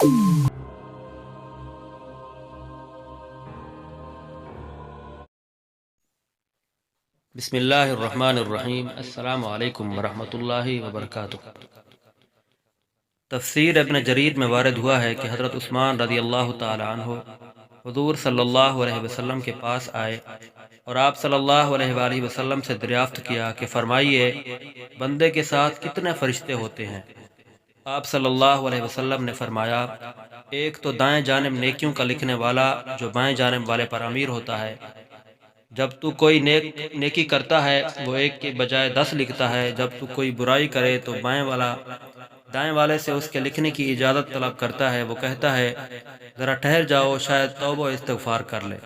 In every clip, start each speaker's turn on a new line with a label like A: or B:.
A: بسم اللہ الرحمن الرحیم۔ السلام علیکم ورحمۃ اللہ وبرکاتہ۔ تفسیر ابن جریر میں وارد ہوا ہے کہ حضرت عثمان رضی اللہ تعالی عنہ حضور صلی اللہ علیہ وسلم کے پاس آئے اور آپ صلی اللہ علیہ وآلہ وسلم سے دریافت کیا کہ فرمائیے بندے کے ساتھ کتنے فرشتے ہوتے ہیں؟ آپ صلی اللہ علیہ وسلم نے فرمایا، ایک تو دائیں جانب نیکیوں کا لکھنے والا جو بائیں جانب والے پر امیر ہوتا ہے، جب تو کوئی نیکی کرتا ہے وہ ایک کے بجائے 10 لکھتا ہے، جب تو کوئی برائی کرے تو دائیں والے سے اس کے لکھنے کی اجازت طلب کرتا ہے، وہ کہتا ہے ذرا ٹھہر جاؤ، شاید توبہ و استغفار کر لے۔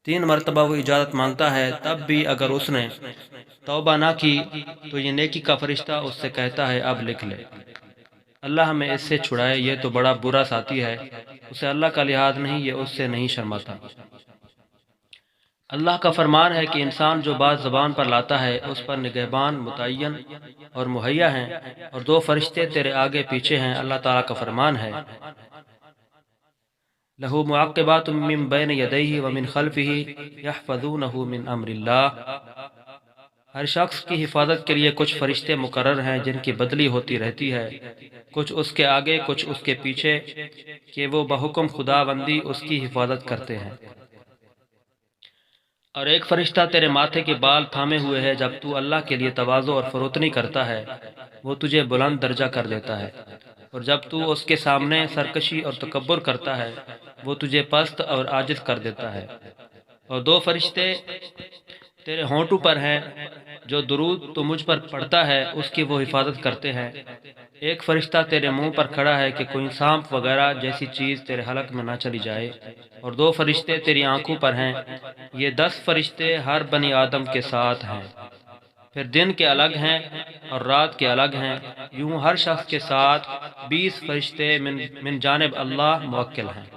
A: 3 مرتبہ وہ اجازت مانگتا ہے، تب بھی اگر اس نے توبہ نہ کی تو یہ نیکی کا فرشتہ اس سے کہتا ہے اب لکھ لے۔ اللہ ہمیں اس سے چھڑائے، یہ تو بڑا برا ساتھی ہے، اسے اللہ کا لحاظ نہیں، یہ اس سے نہیں شرماتا۔ اللہ کا فرمان ہے کہ انسان جو بات زبان پر لاتا ہے اس پر نگہبان متعین اور مہیا ہیں، اور 2 فرشتے تیرے آگے پیچھے ہیں۔ اللہ تعالیٰ کا فرمان ہے لَهُ مُعَقِّبَاتٌ مِّن بَيْنِ يَدَيْهِ وَمِن خَلْفِهِ يَحْفَظُونَهُ مِنْ أَمْرِ اللَّهِ۔ ہر شخص کی حفاظت کے لیے کچھ فرشتے مقرر ہیں جن کی بدلی ہوتی رہتی ہے، کچھ اس کے آگے کچھ اس کے پیچھے، کہ وہ بحکم خداوندی اس کی حفاظت کرتے ہیں۔ اور ایک فرشتہ تیرے ماتھے کے بال تھامے ہوئے ہے، جب تو اللہ کے لیے تواضع اور فروتنی کرتا ہے وہ تجھے بلند درجہ کر دیتا ہے، اور جب تو اس کے سامنے سرکشی اور تکبر کرتا ہے وہ تجھے پست اور عاجز کر دیتا ہے۔ اور 2 فرشتے تیرے ہونٹوں پر ہیں، جو درود تو مجھ پر پڑھتا ہے اس کی وہ حفاظت کرتے ہیں۔ ایک فرشتہ تیرے منہ پر کھڑا ہے کہ کوئی سانپ وغیرہ جیسی چیز تیرے حلق میں نہ چلی جائے، اور 2 فرشتے تیری آنکھوں پر ہیں۔ یہ 10 فرشتے ہر بنی آدم کے ساتھ ہیں، پھر دن کے الگ ہیں اور رات کے الگ ہیں، یوں ہر شخص کے ساتھ 20 فرشتے من جانب اللہ موکل ہیں۔